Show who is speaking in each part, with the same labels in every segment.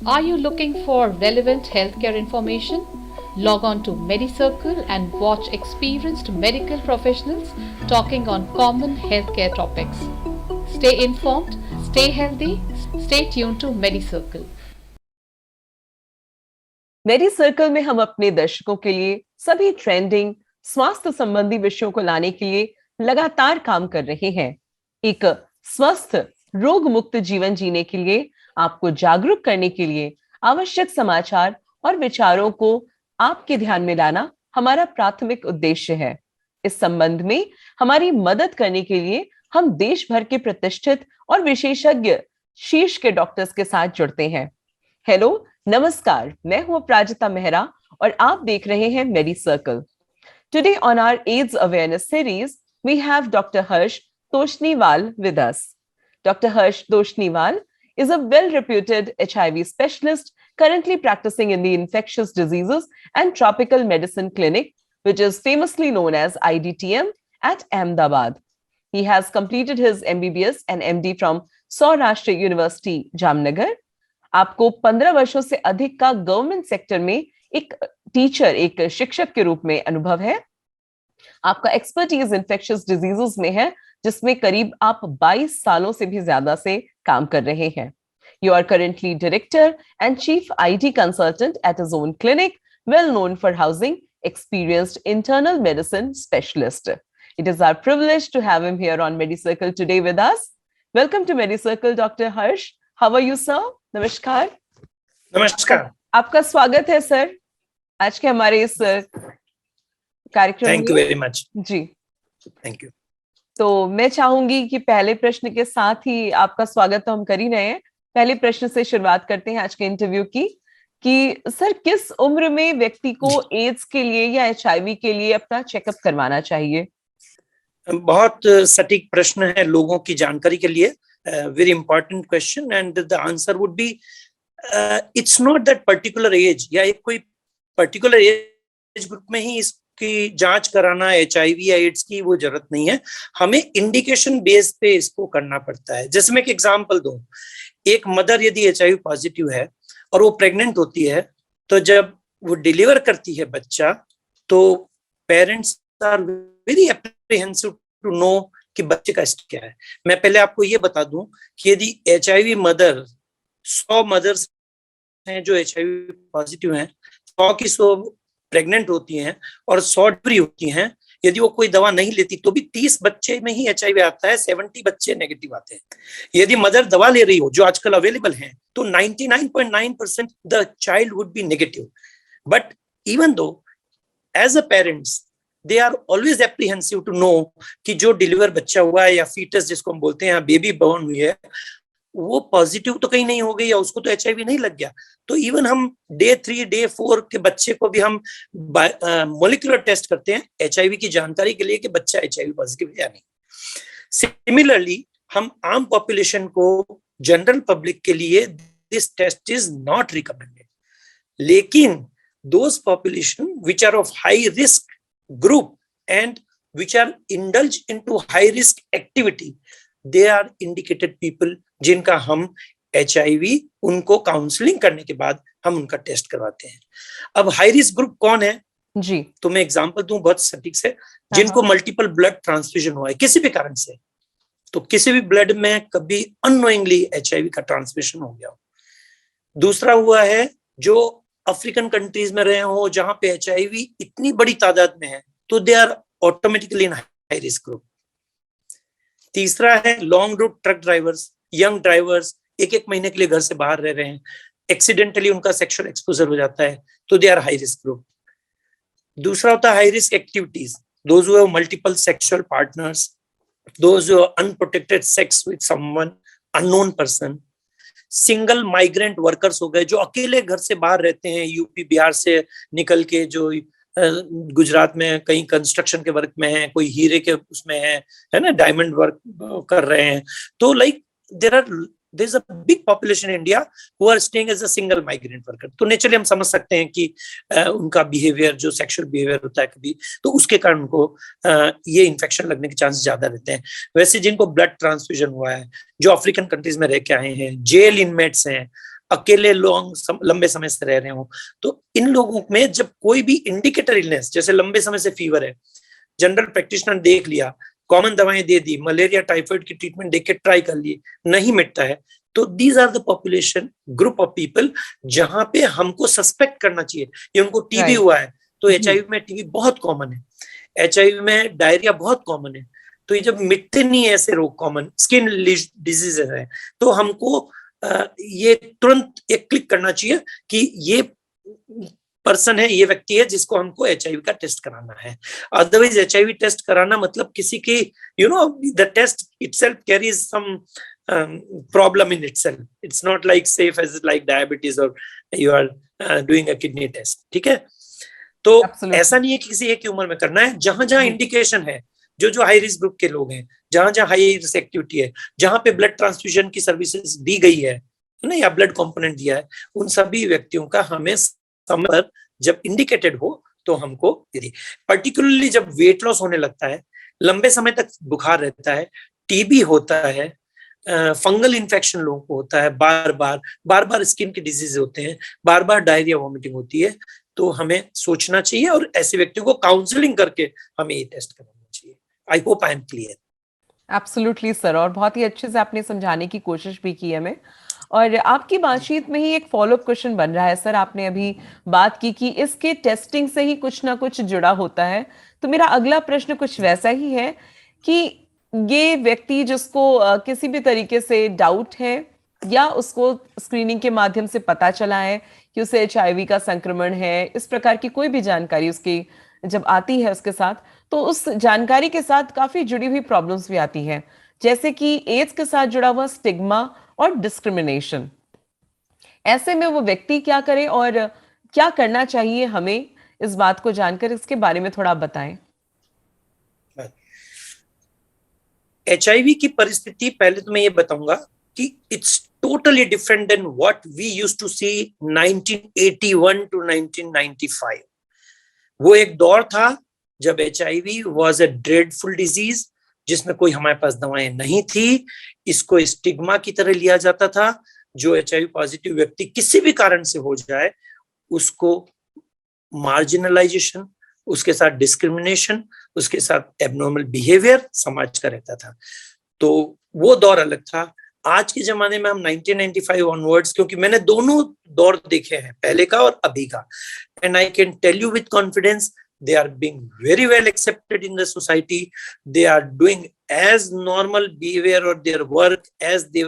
Speaker 1: Are you looking for relevant healthcare information? Log on to Medicircle and watch experienced medical professionals talking on common healthcare topics. Stay informed, stay healthy, stay tuned to Medicircle.
Speaker 2: मेडिसर्कल में हम अपने दर्शकों के लिए सभी trending स्वास्थ्य संबंधी विषयों को लाने के लिए लगातार काम कर रहे हैं। एक स्वस्थ रोग मुक्त जीवन जीने के लिए, आपको जागरूक करने के लिए आवश्यक समाचार और विचारों को आपके ध्यान में लाना हमारा प्राथमिक उद्देश्य है। इस संबंध में हमारी मदद करने के लिए हम देश भर के प्रतिष्ठित और विशेषज्ञ शीर्ष के डॉक्टर्स के साथ जुड़ते हैं। हेलो, नमस्कार, मैं हूं अपराजिता मेहरा और आप देख रहे हैं Medicircle. Today on our AIDS awareness series we have doctor Harsh Toshniwal with us. Dr. Harsh Toshniwal is a well-reputed HIV specialist currently practicing in the infectious diseases and tropical medicine clinic, which is famously known as IDTM at Ahmedabad. He has completed his MBBS and MD from Saurashtra University, Jamnagar. आपको 15 वर्षों से अधिक का government sector में एक teacher, एक शिक्षक के रूप में अनुभव है। आपका एक्सपर्टीज इन्फेक्शियस डिजीजेस में है, जिसमें करीब आप 22 सालों से भी ज्यादा से काम कर रहे हैं। You are currently director and chief IT consultant at his own clinic, well known for housing experienced internal medicine specialist. It is our privilege to have him here on Medicircle today with us. Welcome to Medicircle, Dr. Harsh. How are you, sir? नमस्कार।
Speaker 3: नमस्कार।
Speaker 2: आपका स्वागत है sir आज के हमारे इस कार्यक्रम में।
Speaker 3: Thank you very much
Speaker 2: ji,
Speaker 3: thank you.
Speaker 2: तो मैं चाहूंगी कि पहले प्रश्न के साथ ही आपका स्वागत तो हम कर ही रहे हैं, पहले प्रश्न से शुरुआत करते हैं आज के इंटरव्यू की कि सर किस उम्र में व्यक्ति को एड्स के लिए या HIV के लिए अपना चेकअप करवाना चाहिए?
Speaker 3: बहुत सटीक प्रश्न है लोगों की जानकारी के लिए। Very important question and the answer would be it's not that particular age या एक कोई पर्टिकुलर एज ग्रुप में ही की जांच कराना HIV या एड्स की वो जरूरत नहीं है। हमें इंडिकेशन बेस पे इसको करना पड़ता है। जैसे मैं एक एग्जांपल दूं, एक मदर यदि HIV पॉजिटिव है और वो प्रेग्नेंट होती है, तो जब वो डिलीवर करती है बच्चा, तो parents are very apprehensive to know कि बच्चे का स्टेज क्या है। मैं पहले आपको ये बता दूं कि यदि HIV मदर 100 मदर्स हैं जो HIV पॉजिटिव हैं, 100 की 100 प्रेग्नेंट होती हैं और 100 डिलीवरी होती हैं, यदि वो कोई दवा नहीं लेती तो भी 30 बच्चे में ही HIV आता है, 70 बच्चे नेगेटिव आते हैं। यदि मदर दवा ले रही हो जो आजकल अवेलेबल है, तो 99.9% the child would be negative. But even though as a parents they are always apprehensive to know कि जो डिलीवर बच्चा हुआ है या फीटस जिसको हम बोलते हैं, बेबी बॉर्न हुई है, वो पॉजिटिव तो कहीं नहीं हो गई या उसको तो HIV नहीं लग गया। तो इवन हम डे 3 डे 4 के बच्चे को भी हम मोलिकुलर टेस्ट करते हैं HIV की जानकारी के लिए कि बच्चा HIV पॉजिटिव है या नहीं। सिमिलरली हम आम पॉपुलेशन को, जनरल पब्लिक के लिए this test is not recommended, लेकिन those population which are of high risk group and which are indulge into high risk activity, they are indicated people जिनका हम HIV उनको काउंसलिंग करने के बाद हम उनका टेस्ट करवाते हैं। अब हाई रिस्क ग्रुप कौन है
Speaker 2: जी,
Speaker 3: तो मैं एग्जांपल दूं बहुत सटीक से। जिनको मल्टीपल ब्लड ट्रांसफ्यूजन हुआ है किसी भी कारण से, तो किसी भी ब्लड में कभी अननोइंगली HIV का ट्रांसमिशन हो गया हो। दूसरा हुआ है जो अफ्रीकन कंट्रीज में रहे हो जहां पे HIV इतनी बड़ी तादाद में है, तो they are automatically in high risk group. तीसरा है long route truck drivers, young drivers, एक महीने के लिए घर से बाहर रह रहे हैं, एक्सीडेंटली उनका सेक्सुअल एक्सपोजर हो जाता है, तो they are high risk group. दूसरा होता है high risk activities, those who have multiple sexual partners, those who have unprotected sex with someone unknown person, single migrant workers हो गए जो अकेले घर से बाहर रहते हैं, यूपी बिहार से निकल के जो गुजरात में कहीं कंस्ट्रक्शन के वर्क में है, कोई हीरे के उसमें है ना, डायमंड वर्क कर रहे हैं। तो like there is a big population in India who are staying as a single migrant worker. तो नेचुरली हम समझ सकते हैं कि उनका बिहेवियर जो सेक्सुअल बिहेवियर होता है कभी, तो उसके कारण उनको ये इन्फेक्शन लगने के चांस ज्यादा रहते हैं। वैसे जिनको ब्लड ट्रांसफ्यूजन हुआ है, जो अफ्रीकन कंट्रीज में रह के आए हैं, जेल इनमेट्स हैं, अकेले लंबे समय से रह रहे हो। तो इन लोगों में जब कोई भी इंडिकेटर इलनेस, जैसे लंबे समय से फीवर है, जनरल प्रैक्टिशनर देख लिया, कॉमन दवाएं दे दी, मलेरिया टाइफाइड की ट्रीटमेंट देख के ट्राई कर लिए, नहीं मिटता है, तो these are the population group of people जहां पे हमको सस्पेक्ट करना चाहिए ये उनको टीबी हुआ है। तो HIV में टीबी बहुत कॉमन है, HIV में डायरिया बहुत कॉमन है। तो ये जब मिटते नहीं है ऐसे रोग, कॉमन स्किन डिजीजेस है, तो हमको ये तुरंत एक क्लिक करना चाहिए कि ये पर्सन है, ये व्यक्ति है जिसको हमको HIV का टेस्ट कराना है। अदरवाइज HIV टेस्ट कराना मतलब किसी की the test itself carries some problem in itself. It's not like safe as like diabetes or you are doing a kidney test. ठीक है, तो ऐसा नहीं है कि किसी एक उम्र में करना है। जहां जहां इंडिकेशन है, जो हाई रिस्क ग्रुप के लोग हैं, जहां जहां हाई रिस्क एक्टिविटी है, जहां पे ब्लड ट्रांसफ्यूजन की सर्विसेज दी गई है ना, या ब्लड कंपोनेंट दिया है, उन सभी व्यक्तियों का हमें समय पर जब इंडिकेटेड हो तो हमको यदि पर्टिकुलरली जब वेट लॉस होने लगता है, लंबे समय तक बुखार रहता है, टीबी होता है, फंगल इन्फेक्शन लोगों को होता है, बार बार स्किन के डिजीज होते हैं, बार बार डायरिया वॉमिटिंग होती है, तो हमें सोचना चाहिए और ऐसे व्यक्तियों को काउंसलिंग करके हमें ये टेस्ट कराना चाहिए। I hope I am clear.
Speaker 2: Absolutely sir, और बहुत ही अच्छे से आपने समझाने की कोशिश भी की हमें। और आपकी बातचीत में ही एक फॉलोअप क्वेश्चन बन रहा है सर, आपने अभी बात की कि इसके टेस्टिंग से ही कुछ ना कुछ जुड़ा होता है, तो मेरा अगला प्रश्न कुछ वैसा ही है कि ये व्यक्ति जिसको किसी भी तरीके से डाउट है या उसको स्क्रीनिंग के माध्यम से पता चला है कि उसे HIV का संक्रमण है, इस प्रकार की कोई भी जानकारी उसकी जब आती है उसके साथ, तो उस जानकारी के साथ काफी जुड़ी हुई प्रॉब्लम्स भी आती हैं, जैसे कि एड्स के साथ जुड़ा हुआ स्टिग्मा और डिस्क्रिमिनेशन। ऐसे में वो व्यक्ति क्या करे और क्या करना चाहिए हमें, इस बात को जानकर इसके बारे में थोड़ा बताएं।
Speaker 3: HIV की परिस्थिति पहले तो मैं ये बताऊंगा कि it's totally different than what we used to see 1981 to 1995। वो एक दौर था जब HIV was a dreadful disease, जिसमें कोई हमारे पास दवाएं नहीं थी, इसको स्टिग्मा की तरह लिया जाता था। जो HIV पॉजिटिव व्यक्ति किसी भी कारण से हो जाए, उसको मार्जिनलाइजेशन, उसके साथ डिस्क्रिमिनेशन, उसके साथ एबनॉर्मल बिहेवियर समाज का रहता था। तो वो दौर अलग था। आज के जमाने में हम 1995 ऑनवर्ड्स, क्योंकि मैंने दोनों दौर देखे हैं, पहले का और अभी का, and I can tell you with confidence they are being very well accepted in the society. They are doing as normal behavior or their work as the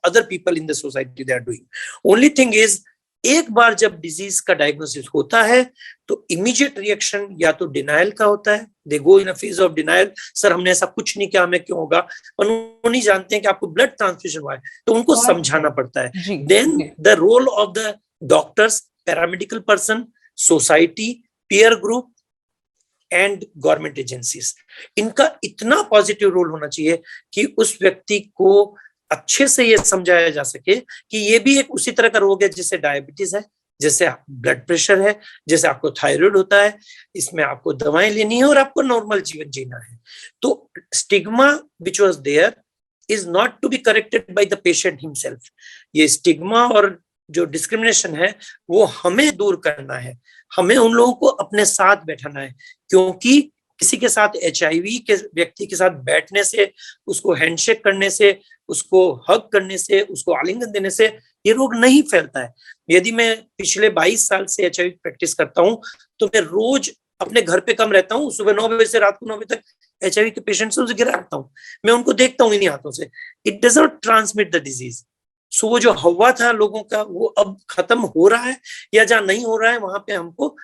Speaker 3: other people in the society they are doing. Only thing is, एक बार जब disease का diagnosis होता है तो immediate reaction या तो denial का होता है, they go in a phase of denial, sir हमने ऐसा कुछ नहीं किया, हमें क्यों होगा, और वो नहीं जानते हैं कि आपको ब्लड ट्रांसफ्यूजन हुआ है, तो उनको समझाना पड़ता है। Then the role of the doctors, paramedical person, society, peer group and government agencies, इनका इतना पॉजिटिव रोल होना चाहिए कि उस व्यक्ति को अच्छे से ये समझाया जा सके कि ये भी एक उसी तरह का रोग है जैसे डायबिटीज है, जैसे ब्लड प्रेशर है, जैसे आपको थायराइड होता है, इसमें आपको दवाएं लेनी है और आपको नॉर्मल जीवन जीना है। तो stigma which was there is not to be corrected by the patient himself. ये स्टिग्मा और जो डिस्क्रिमिनेशन है वो हमें दूर करना है, हमें उन लोगों को अपने साथ बैठाना है, क्योंकि किसी के साथ HIV के व्यक्ति के साथ बैठने से, उसको हैंडशेक करने से, उसको हग करने से, उसको आलिंगन देने से ये रोग नहीं फैलता है। यदि मैं पिछले 22 साल से HIV प्रैक्टिस करता हूं तो मैं रोज अपने घर पे कम रहता हूँ, सुबह 9 बजे से रात को 9 बजे तक HIV के पेशेंट से गिरा रहता हूँ, मैं उनको देखता हूँ इन्हीं हाथों से। It does not transmit the disease. So वो जो हवा था लोगों का वो अब खत्म हो रहा है, या जहां नहीं हो रहा है वहां पे हमको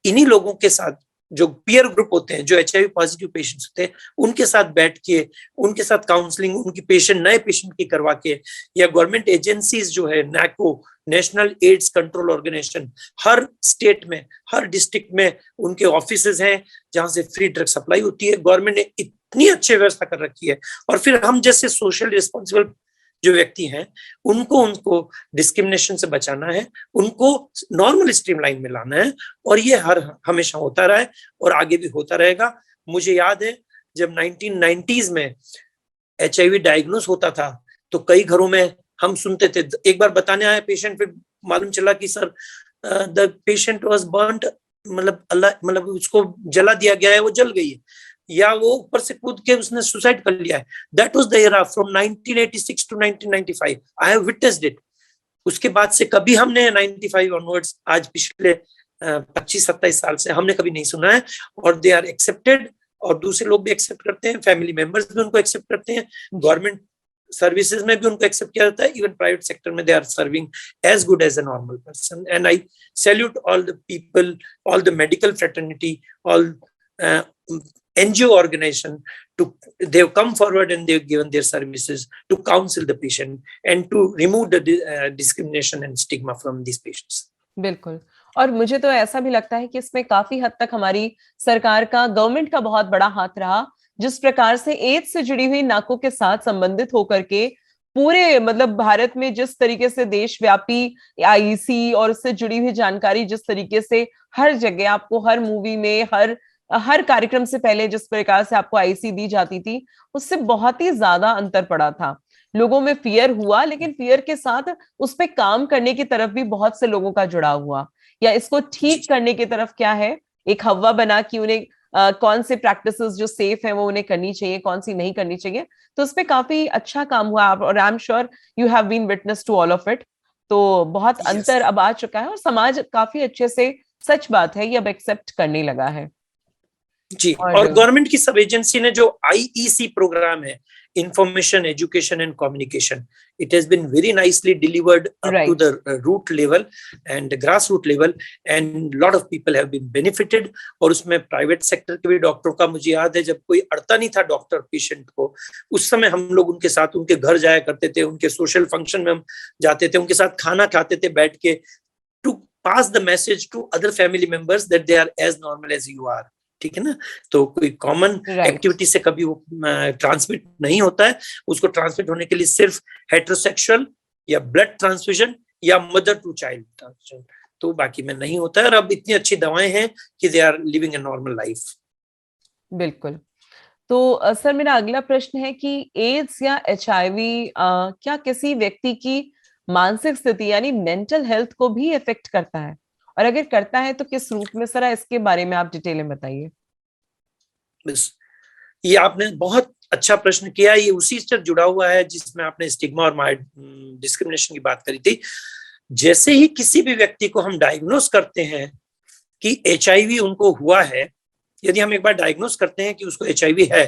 Speaker 3: इन्हीं लोगों के साथ, जो पीयर ग्रुप होते हैं, जो HIV पॉजिटिव पेशेंट्स होते हैं, उनके साथ बैठ के, उनके साथ काउंसलिंग, उनकी पेशेंट, नए पेशेंट की करवा के, या गवर्नमेंट एजेंसीज जो है, NACO, national AIDS control organisation, हर स्टेट में, हर डिस्ट्रिक्ट में उनके ऑफिसेज हैं जहां से फ्री ड्रग सप्लाई होती है। गवर्नमेंट ने इतनी अच्छी व्यवस्था कर रखी है, और फिर हम जैसे सोशल रिस्पॉन्सिबल जो व्यक्ति हैं उनको डिस्क्रिमिनेशन से बचाना है, उनको नॉर्मल स्ट्रीमलाइन में लाना है, और ये हमेशा होता रहा है और आगे भी होता रहेगा। मुझे याद है जब 1990s में HIV डायग्नोस होता था तो कई घरों में हम सुनते थे। एक बार बताने आया पेशेंट, फिर मालूम चला कि sir the patient was burned, मतलब अल्लाह, मतलब उसको जला दिया गया है, वो जल गई है, या वो ऊपर से कूद के उसने सुसाइड कर लिया है। That was the era from 1986 to 1995। I have witnessed it. उसके बाद से कभी हमने 95 ऑनवर्ड्स, आज पिछले 25-27 साल से हमने कभी नहीं सुना है। और दे आर एक्सेप्टेड, और दूसरे लोग भी एक्सेप्ट करते हैं, फैमिली मेंबर्स भी उनको एक्सेप्ट करते हैं, गवर्नमेंट सर्विसेज में भी उनको एक्सेप्ट किया जाता है, इवन प्राइवेट सेक्टर में they are serving as good as a normal person. And I salute all the people, all the medical fraternity, all NGO organization to, they have come forward and they have given their services to counsel the patient and to remove the discrimination and stigma from these patients.
Speaker 2: बिल्कुल। और मुझे तो ऐसा भी लगता है कि इसमें काफी हद तक हमारी सरकार का, गवर्नमेंट का बहुत बड़ा हाथ रहा। जिस प्रकार से एड्स से जुड़ी हुई नाकों के साथ संबंधित होकर के पूरे मतलब भारत में जिस तरीके से देशव्यापी IEC और उससे जुड़ी हुई जानकारी जिस तरीके से हर जगह आपको, हर मूवी में, हर कार्यक्रम से पहले जिस प्रकार से आपको IEC दी जाती थी, उससे बहुत ही ज्यादा अंतर पड़ा था। लोगों में फियर हुआ, लेकिन फियर के साथ उस पर काम करने की तरफ भी बहुत से लोगों का जुड़ाव हुआ, या इसको ठीक करने की तरफ क्या है, एक हवा बना कि उन्हें कौन से प्रैक्टिसेस जो सेफ है वो उन्हें करनी चाहिए, कौन सी नहीं करनी चाहिए। तो उस पर काफी अच्छा काम हुआ, और I am sure you have been witness to all of it. तो बहुत अंतर अब आ चुका है और समाज काफी अच्छे से, सच बात है, ये अब एक्सेप्ट करने लगा है
Speaker 3: जी। और गवर्नमेंट की सब एजेंसी ने जो IEC प्रोग्राम है, information, education and communication, it has been very nicely delivered up to the root level and grass root level, and lot of people have been benefited. और उसमें प्राइवेट सेक्टर के भी डॉक्टरों का, मुझे याद है जब कोई अड़ता नहीं था डॉक्टर पेशेंट को, उस समय हम लोग उनके साथ उनके घर जाया करते थे, उनके सोशल फंक्शन में हम जाते थे, उनके साथ खाना खाते थे बैठ के, to pass the message to other family members that they are as normal as you are. ठीक है ना? तो कोई कॉमन एक्टिविटी से कभी वो ट्रांसमिट नहीं होता है। उसको ट्रांसमिट होने के लिए सिर्फ हेटेरोसेक्सुअल या ब्लड ट्रांसफ्यूजन या मदर टू चाइल्ड ट्रांसफ्यूजन, तो बाकी में नहीं होता है। और अब इतनी अच्छी दवाएं हैं कि they are living a normal life.
Speaker 2: बिल्कुल। तो सर, मेरा अगला प्रश्न है कि एड्स या HIV क्या किसी व्यक्ति की मानसिक स्थिति यानी मेंटल हेल्थ को भी इफेक्ट करता है, और अगर करता है तो किस रूप में? सर, इसके बारे में आप डिटेल में बताइए।
Speaker 3: बस, ये आपने बहुत अच्छा प्रश्न किया। ये उसी से जुड़ा हुआ है जिसमें आपने स्टिग्मा और डिस्क्रिमिनेशन की बात करी थी। जैसे ही किसी भी व्यक्ति को हम डायग्नोस करते हैं कि HIV उनको हुआ है, यदि हम एक बार डायग्नोस करते हैं कि उसको HIV है,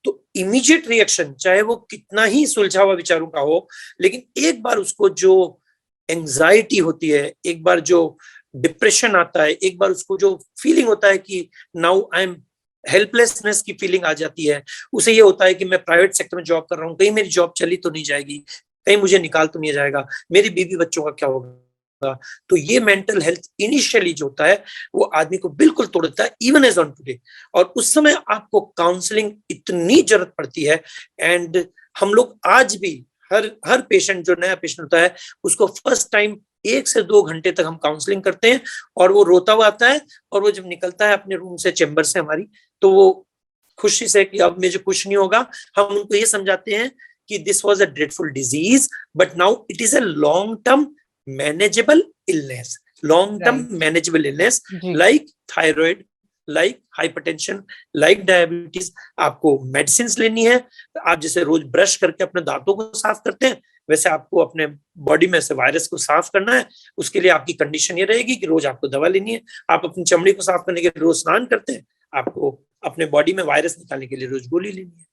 Speaker 3: तो इमीडिएट रिएक्शन, चाहे वो कितना ही सुलझा हुआ विचारों का हो, लेकिन एक बार उसको जो एंजाइटी होती है, एक बार जो डिप्रेशन आता है, एक बार उसको जो फीलिंग होता है कि नाउ आई एम हेल्पलेसनेस की फीलिंग आ जाती है, उसे ये होता है कि मैं प्राइवेट सेक्टर में जॉब कर रहा हूँ, कहीं मेरी जॉब चली तो नहीं जाएगी, कहीं मुझे निकाल तो नहीं जाएगा, मेरी बीवी बच्चों का क्या होगा। तो ये मेंटल हेल्थ इनिशियली जो होता है वो आदमी को बिल्कुल तोड़ देता है, इवन एज ऑन टुडे। और उस समय आपको काउंसलिंग इतनी जरूरत पड़ती है। एंड हम लोग आज भी हर पेशेंट, जो नया पेशेंट होता है, उसको फर्स्ट टाइम 1 से 2 घंटे तक हम काउंसलिंग करते हैं, और वो रोता हुआ आता है, और वो जब निकलता है अपने रूम से, चेंबर से हमारी, तो वो खुशी से कि अब मुझे कुछ नहीं होगा। हम उनको ये समझाते हैं कि this was a dreadful disease, but now it is a long term manageable illness, long term manageable illness, like thyroid, like hypertension, like diabetes. आपको मेडिसिन लेनी है। आप जैसे रोज ब्रश करके अपने दांतों को साफ करते हैं, वैसे आपको अपने बॉडी में से वायरस को साफ करना है। उसके लिए आपकी कंडीशन ये रहेगी कि रोज आपको दवा लेनी है। आप अपनी चमड़ी को साफ करने के लिए रोज स्नान करते हैं, आपको अपने बॉडी में वायरस निकालने के लिए रोज गोली लेनी है।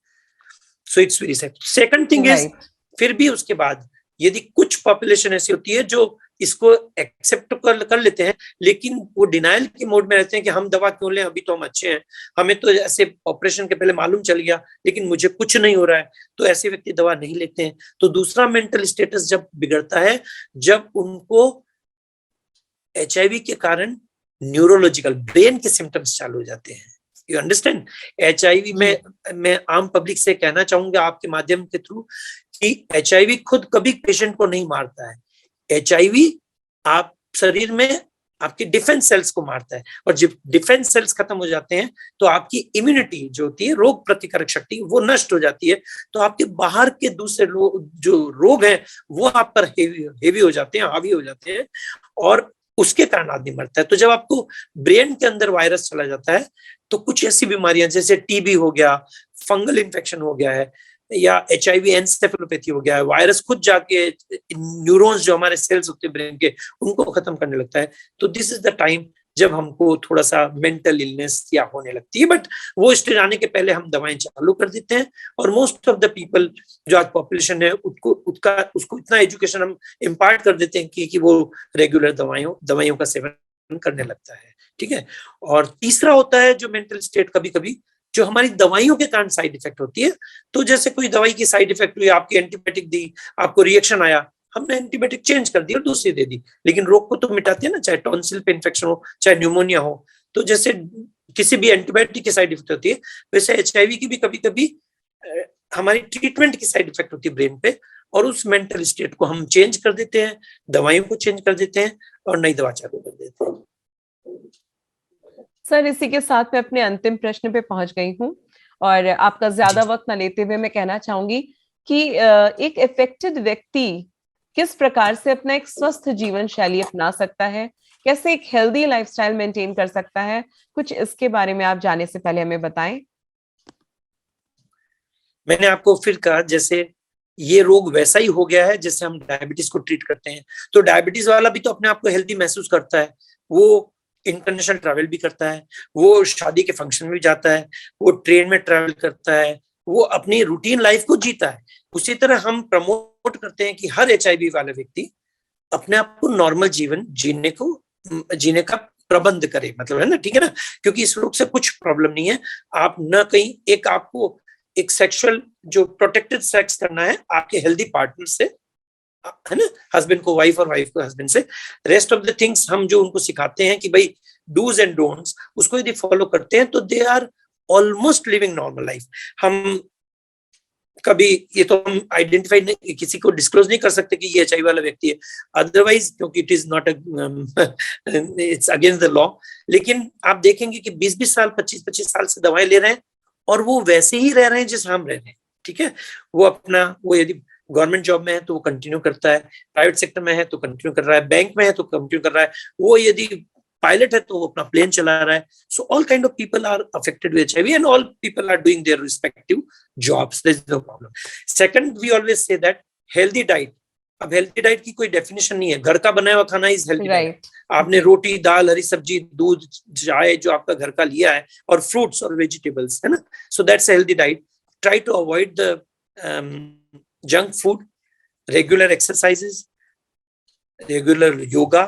Speaker 3: So it's very second thing is, फिर भी उसके बाद यदि कुछ पॉपुलेशन ऐसी होती है जो इसको एक्सेप्ट कर लेते हैं, लेकिन वो डिनाइल के मोड में रहते हैं कि हम दवा क्यों लें, अभी तो हम अच्छे हैं, हमें तो ऐसे ऑपरेशन के पहले मालूम चल गया, लेकिन मुझे कुछ नहीं हो रहा है, तो ऐसे व्यक्ति दवा नहीं लेते हैं। तो दूसरा मेंटल स्टेटस जब बिगड़ता है, जब उनको HIV के कारण न्यूरोलॉजिकल ब्रेन के सिम्टम्स चालू हो जाते हैं। You understand? HIV में मैं आम पब्लिक से कहना चाहूंगा आपके माध्यम के थ्रू कि HIV खुद कभी पेशेंट को नहीं मारता है। HIV आप शरीर में आपके डिफेंस सेल्स को मारता है, और जब डिफेंस सेल्स खत्म हो जाते हैं तो आपकी इम्यूनिटी जो होती है, रोग प्रतिकारक शक्ति, वो नष्ट हो जाती है। तो आपके बाहर के दूसरे जो रोग हैं वो आप पर हेवी हो जाते हैं, हावी हो जाते हैं, और उसके कारण आदमी मरता है। तो जब आपको ब्रेन के अंदर वायरस चला जाता है तो कुछ ऐसी बीमारियां जैसे टीबी हो गया, फंगल इन्फेक्शन हो गया है, या HIV एन्सेफेलोपैथी हो गया है, वायरस खुद जाके न्यूरॉन्स जो हमारे सेल्स होते हैं ब्रेन के, उनको खत्म करने लगता है। तो दिस इज द टाइम जब हमको थोड़ा सा मेंटल इलनेस या होने लगती है, बट वो स्टेज आने के पहले हम दवाएं चालू कर देते हैं। और मोस्ट ऑफ द पीपल जो आज पॉपुलेशन है उसको इतना एजुकेशन हम इम्पार्ट कर देते हैं कि वो रेगुलर दवाइयों का सेवन करने लगता है। ठीक है। और तीसरा होता है जो मेंटल स्टेट, कभी कभी जो हमारी दवाइयों के कारण साइड इफेक्ट होती है। तो जैसे कोई दवाई की साइड इफेक्ट हुई, आपकी एंटीबायोटिक दी, आपको रिएक्शन आया, हमने एंटीबायोटिक चेंज कर दी और दूसरी दे दी, लेकिन रोग को तो मिटाते हैं ना, चाहे टॉन्सिल पे इन्फेक्शन हो, चाहे न्यूमोनिया हो। तो जैसे किसी भी एंटीबायोटिक की साइड इफेक्ट होती है, वैसे HIV की भी कभी कभी हमारी ट्रीटमेंट की साइड इफेक्ट होती है ब्रेन पे, और उस मेंटल स्टेट को हम चेंज कर देते हैं, दवाइयों को चेंज कर देते हैं और नई दवा चालू कर देते हैं।
Speaker 2: सर, इसी के साथ मैं अपने अंतिम प्रश्न पे पहुंच गई हूँ, और आपका ज्यादा वक्त न लेते हुए मैं कहना चाहूंगी कि एक इफेक्टेड व्यक्ति किस प्रकार से अपना एक स्वस्थ जीवन शैली अपना सकता है, कैसे एक हेल्दी लाइफस्टाइल मेंटेन कर सकता है, कुछ इसके बारे में आप जाने से पहले हमें बताएं।
Speaker 3: मैंने आपको फिर कहा, जैसे ये रोग वैसा ही हो गया है जैसे हम डायबिटीज को ट्रीट करते हैं। तो डायबिटीज वाला भी तो अपने आप को हेल्दी महसूस करता है, वो इंटरनेशनल ट्रैवल भी करता है, वो शादी के फंक्शन में भी जाता है, वो ट्रेन में ट्रैवल करता है, वो अपनी रूटीन लाइफ को जीता है। उसी तरह हम प्रमोट करते हैं कि हर HIV वाला व्यक्ति अपने आप को नॉर्मल जीवन जीने का प्रबंध करे, मतलब है ना, ठीक है ना, क्योंकि इस रोग से कुछ प्रॉब्लम नहीं है। आप न कहीं आपको एक सेक्सुअल जो प्रोटेक्टेड सेक्स करना है आपके हेल्दी पार्टनर से, है ना, हस्बैंड को वाइफ और वाइफ को हस्बैंड से। रेस्ट ऑफ द थिंग्स हम जो उनको सिखाते हैं कि भाई डूज एंड डोंट्स, उसको यदि फॉलो करते हैं तो they are almost living normal life. हम कभी ये तो हम आइडेंटिफाई नहीं, किसी को डिस्क्लोज नहीं कर सकते कि ये HIV वाला व्यक्ति है, अदरवाइज, क्योंकि it is not it's against the law. लेकिन आप देखेंगे कि 20-20 साल, 25-25 साल से दवाएं ले रहे हैं और वो वैसे ही रह रहे हैं जैसे हम रह रहे हैं। ठीक है। वो यदि गवर्नमेंट जॉब में है तो वो कंटिन्यू करता है, प्राइवेट सेक्टर में है तो कंटिन्यू कर रहा है, बैंक में है तो कंटिन्यू कर रहा है, वो यदि पायलट है तो वो अपना प्लेन चला रहा है। So all kind of people are affected with HIV and all people are doing their respective jobs, there is no problem. Second, we always say that healthy diet. अब हेल्दी डाइट की कोई definition नहीं है, घर का बनाया हुआ खाना इज हेल्दी डाइट। आपने रोटी, दाल, हरी सब्जी, दूध, चाय जो आपका घर का लिया है, और फ्रूट्स और वेजिटेबल्स, है ना, so that's a healthy diet. Try to avoid the junk food, regular exercises, regular yoga,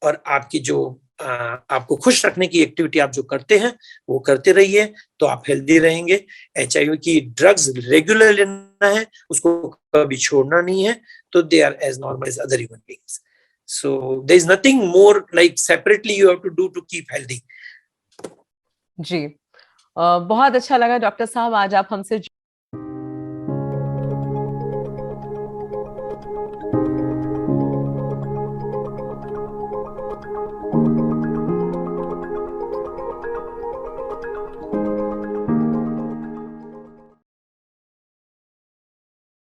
Speaker 3: और आपकी जो आपको खुश रखने की एक्टिविटी आप जो करते हैं वो करते रहिए, तो आप हेल्दी रहेंगे। HIV की ड्रग्स रेगुलर लेना है, उसको कभी छोड़ना नहीं है, तो they are as normal as other human beings. So there is nothing more like separately you have to do to keep healthy.
Speaker 2: जी, बहुत अच्छा लगा डॉक्टर साहब, आज आप हमसे